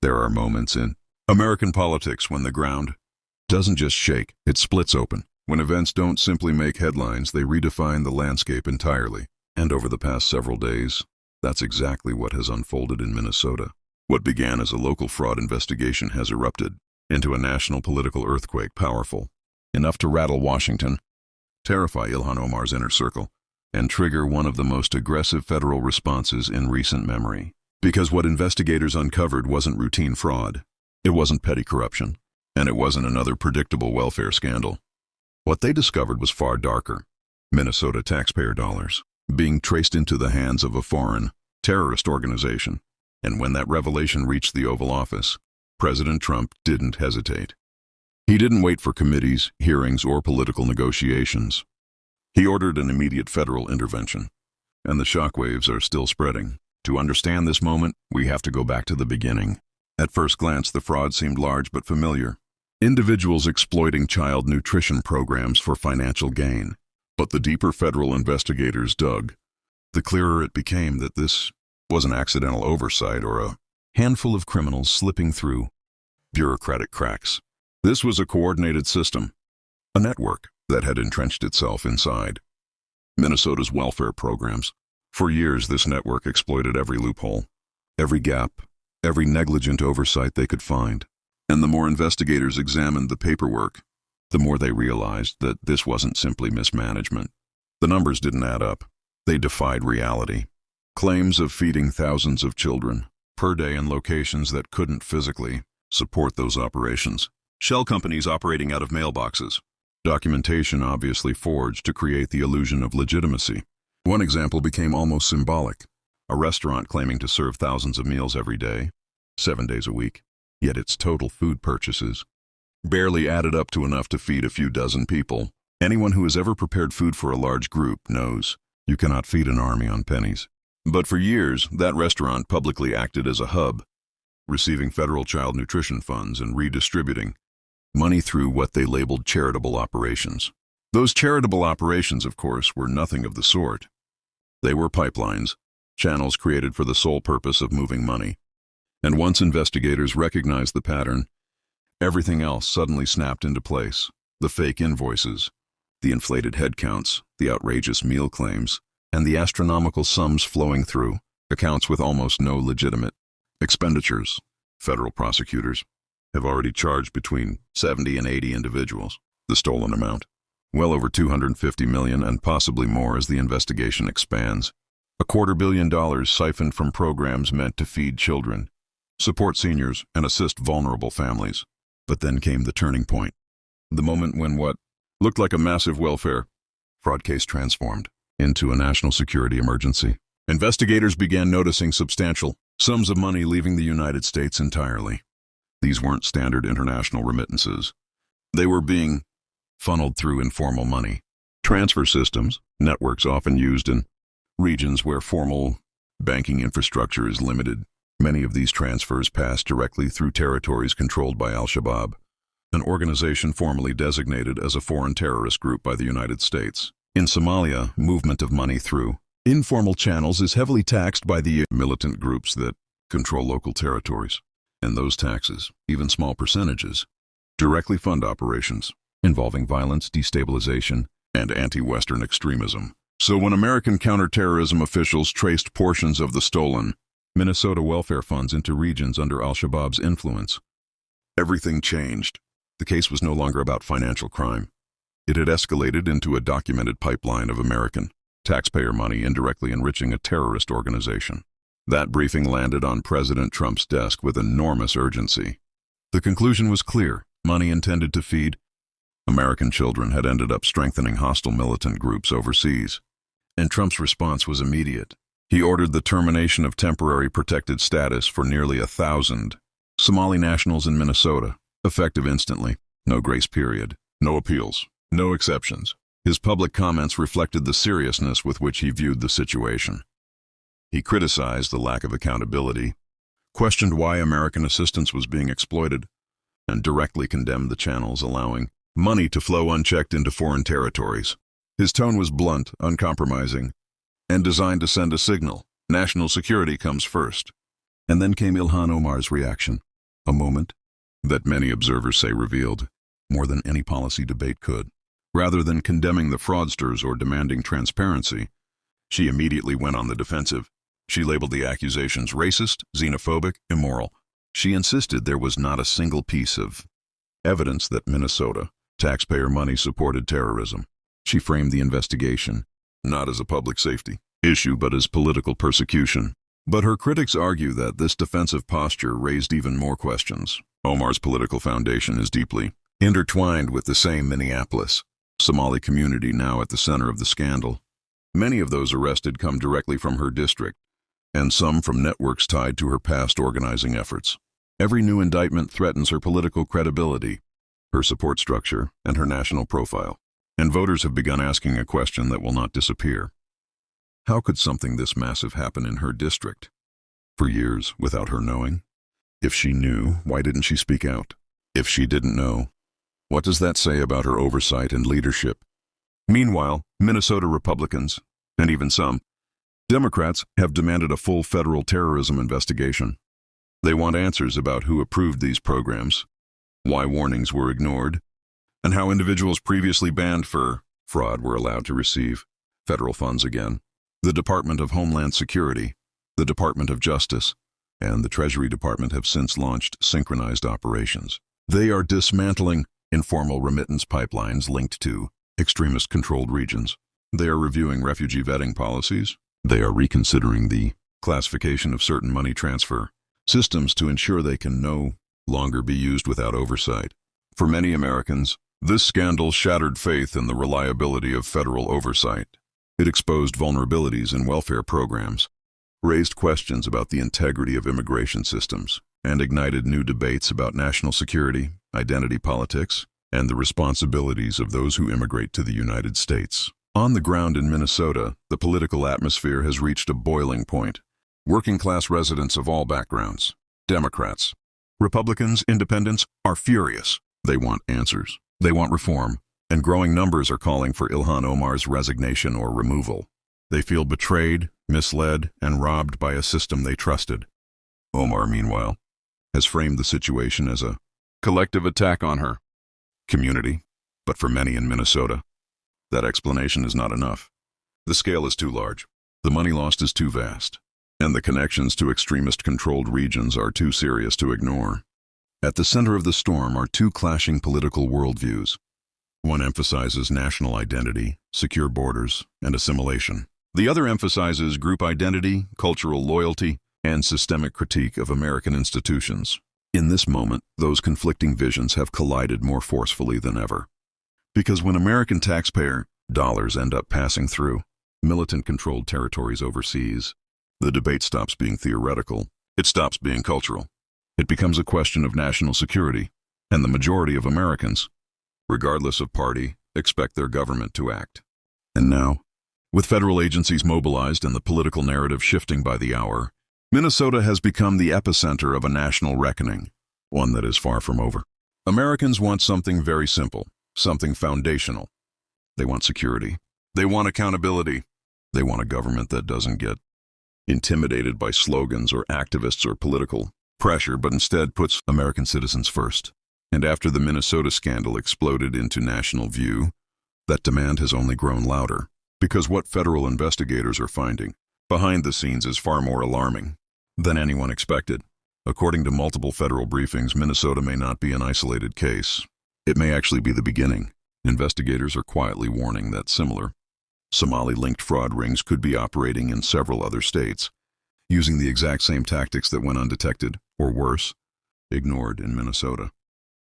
There are moments in American politics when the ground doesn't just shake, it splits open. When events don't simply make headlines, they redefine the landscape entirely. And over the past several days, that's exactly what has unfolded in Minnesota. What began as a local fraud investigation has erupted into a national political earthquake, powerful enough to rattle Washington, terrify Ilhan Omar's inner circle, and trigger one of the most aggressive federal responses in recent memory. Because what investigators uncovered wasn't routine fraud, it wasn't petty corruption, and it wasn't another predictable welfare scandal. What they discovered was far darker. Minnesota taxpayer dollars being traced into the hands of a foreign terrorist organization. And when that revelation reached the Oval Office, President Trump didn't hesitate. He didn't wait for committees, hearings, or political negotiations. He ordered an immediate federal intervention, and the shockwaves are still spreading. To understand this moment, we have to go back to the beginning. At first glance, the fraud seemed large but familiar. Individuals exploiting child nutrition programs for financial gain. But the deeper federal investigators dug, the clearer it became that this was an accidental oversight or a handful of criminals slipping through bureaucratic cracks. This was a coordinated system, a network that had entrenched itself inside Minnesota's welfare programs. For years, this network exploited every loophole, every gap, every negligent oversight they could find. And the more investigators examined the paperwork, the more they realized that this wasn't simply mismanagement. The numbers didn't add up. They defied reality. Claims of feeding thousands of children per day in locations that couldn't physically support those operations. Shell companies operating out of mailboxes. Documentation obviously forged to create the illusion of legitimacy. One example became almost symbolic. A restaurant claiming to serve thousands of meals every day, 7 days a week, yet its total food purchases barely added up to enough to feed a few dozen people. Anyone who has ever prepared food for a large group knows you cannot feed an army on pennies. But for years, that restaurant publicly acted as a hub, receiving federal child nutrition funds and redistributing money through what they labeled charitable operations. Those charitable operations, of course, were nothing of the sort. They were pipelines, channels created for the sole purpose of moving money. And once investigators recognized the pattern, everything else suddenly snapped into place. The fake invoices, the inflated headcounts, the outrageous meal claims, and the astronomical sums flowing through accounts with almost no legitimate expenditures. Federal prosecutors have already charged between 70 and 80 individuals. The stolen amount, well over $250 million and possibly more as the investigation expands. $250 million siphoned from programs meant to feed children, support seniors, and assist vulnerable families. But then came the turning point. The moment when what looked like a massive welfare fraud case transformed into a national security emergency. Investigators began noticing substantial sums of money leaving the United States entirely. These weren't standard international remittances. They were being funneled through informal money transfer systems, networks often used in regions where formal banking infrastructure is limited. Many of these transfers passed directly through territories controlled by Al-Shabaab, an organization formally designated as a foreign terrorist group by the United States. In Somalia, movement of money through informal channels is heavily taxed by the militant groups that control local territories. And those taxes, even small percentages, directly fund operations involving violence, destabilization, and anti-Western extremism. So when American counterterrorism officials traced portions of the stolen Minnesota welfare funds into regions under Al-Shabaab's influence, everything changed. The case was no longer about financial crime. It had escalated into a documented pipeline of American taxpayer money indirectly enriching a terrorist organization. That briefing landed on President Trump's desk with enormous urgency. The conclusion was clear. Money intended to feed American children had ended up strengthening hostile militant groups overseas. And Trump's response was immediate. He ordered the termination of temporary protected status for nearly 1,000 Somali nationals in Minnesota, effective instantly. No grace period, no appeals, no exceptions. His public comments reflected the seriousness with which he viewed the situation. He criticized the lack of accountability, questioned why American assistance was being exploited, and directly condemned the channels allowing money to flow unchecked into foreign territories. His tone was blunt, uncompromising, and designed to send a signal. National security comes first. And then came Ilhan Omar's reaction. a moment that many observers say revealed more than any policy debate could. Rather than condemning the fraudsters or demanding transparency, she immediately went on the defensive. She labeled the accusations racist, xenophobic, immoral. She insisted there was not a single piece of evidence that Minnesota taxpayer money supported terrorism. She framed the investigation not as a public safety issue but as political persecution. But her critics argue that this defensive posture raised even more questions. Omar's political foundation is deeply intertwined with the same Minneapolis Somali community now at the center of the scandal. Many of those arrested come directly from her district, and some from networks tied to her past organizing efforts. Every new indictment threatens her political credibility, her support structure, and her national profile. And voters have begun asking a question that will not disappear. How could something this massive happen in her district? For years, without her knowing? If she knew, why didn't she speak out? If she didn't know, what does that say about her oversight and leadership? Meanwhile, Minnesota Republicans, and even some Democrats, have demanded a full federal terrorism investigation. They want answers about who approved these programs, why warnings were ignored, and how individuals previously banned for fraud were allowed to receive federal funds again. The Department of Homeland Security, the Department of Justice, and the Treasury Department have since launched synchronized operations. They are dismantling informal remittance pipelines linked to extremist-controlled regions. They are reviewing refugee vetting policies. They are reconsidering the classification of certain money transfer systems to ensure they can no longer be used without oversight. For many Americans, this scandal shattered faith in the reliability of federal oversight. It exposed vulnerabilities in welfare programs, raised questions about the integrity of immigration systems, and ignited new debates about national security, identity politics, and the responsibilities of those who immigrate to the United States. On the ground in Minnesota, the political atmosphere has reached a boiling point. Working-class residents of all backgrounds, Democrats, Republicans, Independents, are furious. They want answers. They want reform. And growing numbers are calling for Ilhan Omar's resignation or removal. They feel betrayed, misled, and robbed by a system they trusted. Omar, meanwhile, has framed the situation as a collective attack on her community. But for many in Minnesota, that explanation is not enough. The scale is too large, the money lost is too vast, and the connections to extremist-controlled regions are too serious to ignore. At the center of the storm are two clashing political worldviews. One emphasizes national identity, secure borders, and assimilation. The other emphasizes group identity, cultural loyalty, and systemic critique of American institutions. In this moment, those conflicting visions have collided more forcefully than ever. Because when American taxpayer dollars end up passing through militant-controlled territories overseas, the debate stops being theoretical. It stops being cultural. It becomes a question of national security, and the majority of Americans, regardless of party, expect their government to act. And now, with federal agencies mobilized and the political narrative shifting by the hour, Minnesota has become the epicenter of a national reckoning, one that is far from over. Americans want something very simple, something foundational. They want security. They want accountability. They want a government that doesn't get intimidated by slogans or activists or political pressure, but instead puts American citizens first. And after the Minnesota scandal exploded into national view, that demand has only grown louder, because what federal investigators are finding behind the scenes is far more alarming than anyone expected. According to multiple federal briefings, Minnesota may not be an isolated case. It may actually be the beginning. Investigators are quietly warning that similar Somali-linked fraud rings could be operating in several other states, using the exact same tactics that went undetected, or worse, ignored in Minnesota.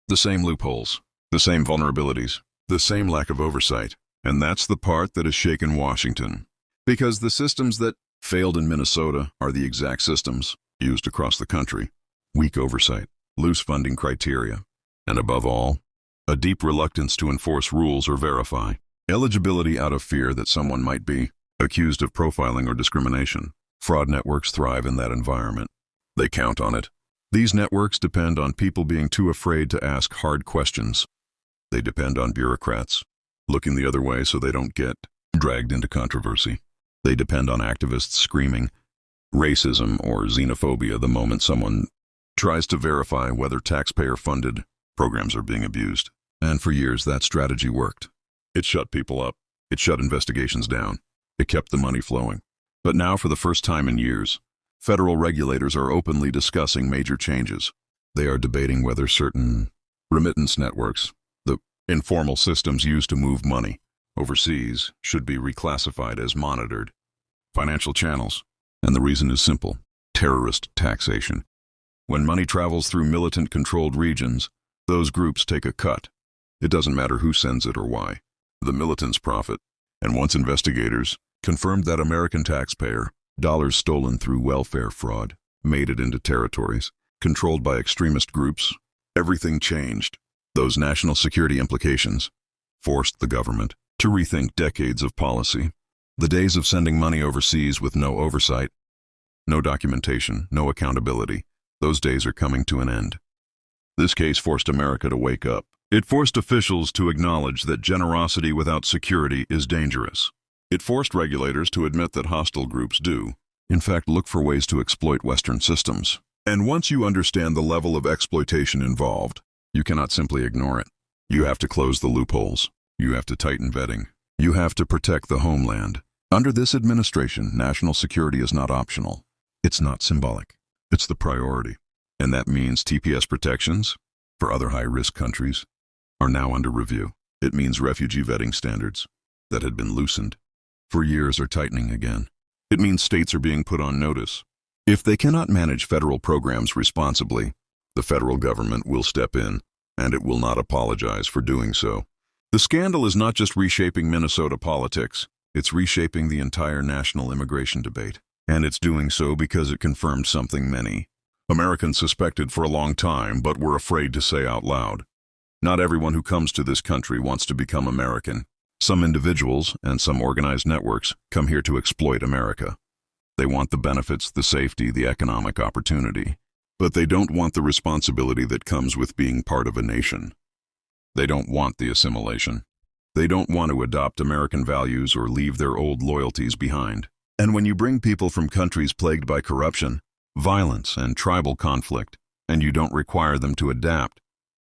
The same loopholes, the same vulnerabilities, the same lack of oversight. And that's the part that has shaken Washington. Because the systems that failed in Minnesota are the exact systems used across the country. Weak oversight, loose funding criteria, and above all, a deep reluctance to enforce rules or verify eligibility out of fear that someone might be accused of profiling or discrimination. Fraud networks thrive in that environment. They count on it. These networks depend on people being too afraid to ask hard questions. They depend on bureaucrats looking the other way so they don't get dragged into controversy. They depend on activists screaming racism or xenophobia the moment someone tries to verify whether taxpayer-funded programs are being abused. And for years, that strategy worked. It shut people up. It shut investigations down. It kept the money flowing. But now, for the first time in years, federal regulators are openly discussing major changes. They are debating whether certain remittance networks, the informal systems used to move money overseas, should be reclassified as monitored financial channels. And the reason is simple: terrorist taxation. When money travels through militant-controlled regions, those groups take a cut. It doesn't matter who sends it or why. The militants profit. And once investigators confirmed that American taxpayer dollars stolen through welfare fraud made it into territories controlled by extremist groups, everything changed. Those national security implications forced the government to rethink decades of policy. The days of sending money overseas with no oversight, no documentation, no accountability, those days are coming to an end. This case forced America to wake up. It forced officials to acknowledge that generosity without security is dangerous. It forced regulators to admit that hostile groups do, in fact, look for ways to exploit Western systems. And once you understand the level of exploitation involved, you cannot simply ignore it. You have to close the loopholes. You have to tighten vetting. You have to protect the homeland. Under this administration, national security is not optional. It's not symbolic. It's the priority. And that means TPS protections for other high-risk countries are now under review. It means refugee vetting standards that had been loosened for years are tightening again. It means states are being put on notice. If they cannot manage federal programs responsibly, the federal government will step in, and it will not apologize for doing so. The scandal is not just reshaping Minnesota politics, it's reshaping the entire national immigration debate. And it's doing so because it confirmed something many Americans suspected for a long time but were afraid to say out loud. Not everyone who comes to this country wants to become American. Some individuals and some organized networks come here to exploit America. They want the benefits, the safety, the economic opportunity, but they don't want the responsibility that comes with being part of a nation. They don't want the assimilation. They don't want to adopt American values or leave their old loyalties behind. And when you bring people from countries plagued by corruption, violence, and tribal conflict, and you don't require them to adapt,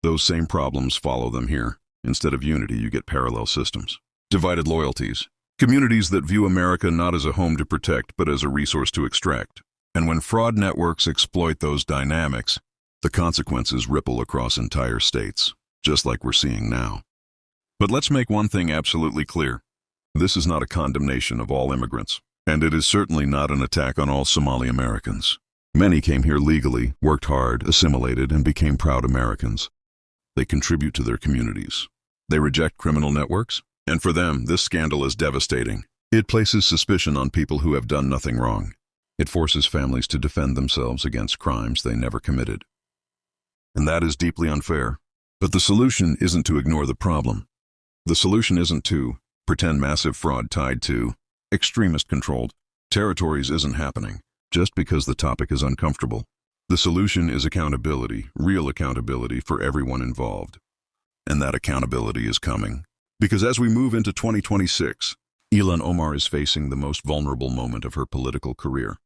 those same problems follow them here. Instead of unity, you get parallel systems. Divided loyalties. Communities that view America not as a home to protect, but as a resource to extract. And when fraud networks exploit those dynamics, the consequences ripple across entire states, just like we're seeing now. But let's make one thing absolutely clear. This is not a condemnation of all immigrants, and it is certainly not an attack on all Somali Americans. Many came here legally, worked hard, assimilated, and became proud Americans. They contribute to their communities. They reject criminal networks, and for them, this scandal is devastating. It places suspicion on people who have done nothing wrong. It forces families to defend themselves against crimes they never committed. And that is deeply unfair. But the solution isn't to ignore the problem. The solution isn't to pretend massive fraud tied to extremist-controlled territories isn't happening just because the topic is uncomfortable. The solution is accountability, real accountability for everyone involved. And that accountability is coming. Because as we move into 2026, Ilhan Omar is facing the most vulnerable moment of her political career.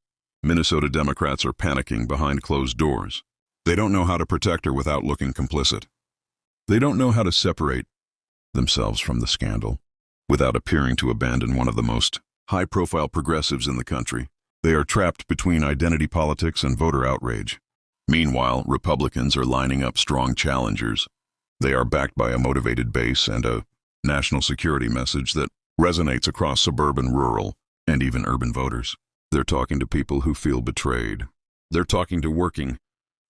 Minnesota Democrats are panicking behind closed doors. They don't know how to protect her without looking complicit. They don't know how to separate themselves from the scandal without appearing to abandon one of the most high-profile progressives in the country. They are trapped between identity politics and voter outrage. Meanwhile, Republicans are lining up strong challengers. They are backed by a motivated base and a national security message that resonates across suburban, rural, and even urban voters. They're talking to people who feel betrayed. They're talking to working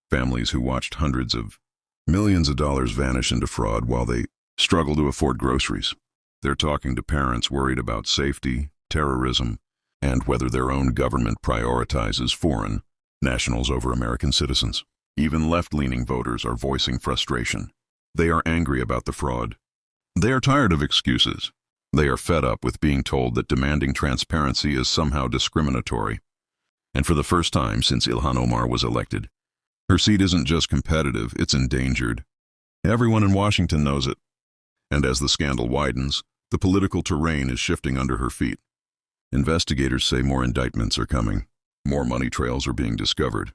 families who watched hundreds of millions of dollars vanish into fraud while they struggle to afford groceries. They're talking to parents worried about safety, terrorism, and whether their own government prioritizes foreign nationals over American citizens. Even left-leaning voters are voicing frustration. They are angry about the fraud. They are tired of excuses. They are fed up with being told that demanding transparency is somehow discriminatory. And for the first time since Ilhan Omar was elected, her seat isn't just competitive, it's endangered. Everyone in Washington knows it. And as the scandal widens, the political terrain is shifting under her feet. Investigators say more indictments are coming. More money trails are being discovered.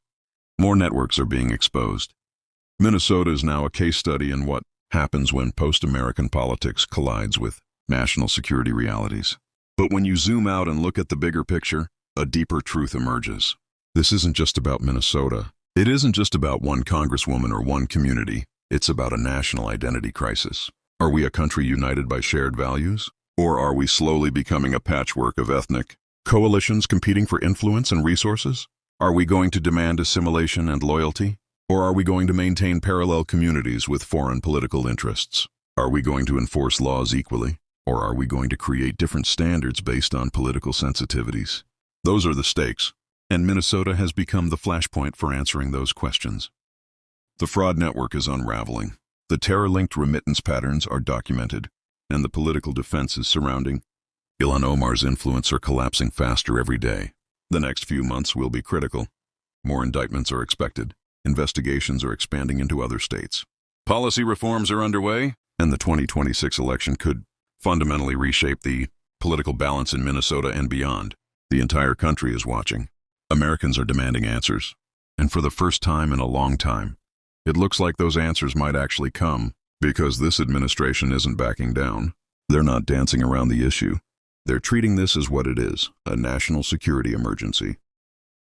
More networks are being exposed. Minnesota is now a case study in what happens when post-American politics collides with national security realities. But when you zoom out and look at the bigger picture, a deeper truth emerges. This isn't just about Minnesota. It isn't just about one congresswoman or one community. It's about a national identity crisis. Are we a country united by shared values? Or are we slowly becoming a patchwork of ethnic coalitions competing for influence and resources? Are we going to demand assimilation and loyalty? Or are we going to maintain parallel communities with foreign political interests? Are we going to enforce laws equally? Or are we going to create different standards based on political sensitivities? Those are the stakes, and Minnesota has become the flashpoint for answering those questions. The fraud network is unraveling. The terror-linked remittance patterns are documented, and the political defenses surrounding Ilhan Omar's influence are collapsing faster every day. The next few months will be critical. More indictments are expected. Investigations are expanding into other states. Policy reforms are underway, and the 2026 election could fundamentally reshape the political balance in Minnesota and beyond. The entire country is watching. Americans are demanding answers. And for the first time in a long time, it looks like those answers might actually come, because this administration isn't backing down. They're not dancing around the issue. They're treating this as what it is, a national security emergency.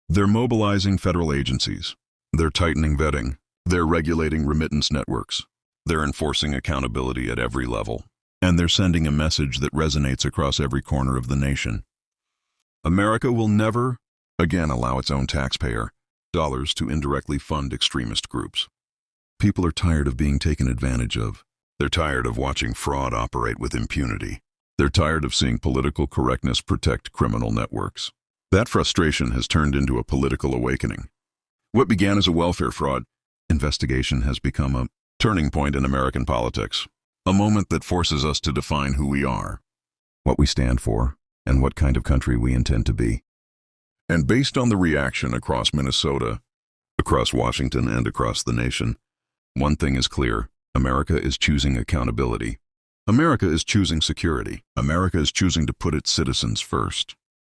They're mobilizing federal agencies. They're tightening vetting. They're regulating remittance networks. They're enforcing accountability at every level. And they're sending a message that resonates across every corner of the nation. America will never again allow its own taxpayer dollars to indirectly fund extremist groups. People are tired of being taken advantage of. They're tired of watching fraud operate with impunity. They're tired of seeing political correctness protect criminal networks. That frustration has turned into a political awakening. What began as a welfare fraud investigation has become a turning point in American politics, a moment that forces us to define who we are, what we stand for, and what kind of country we intend to be. And based on the reaction across Minnesota, across Washington, and across the nation, one thing is clear: America is choosing accountability. America is choosing security. America is choosing to put its citizens first.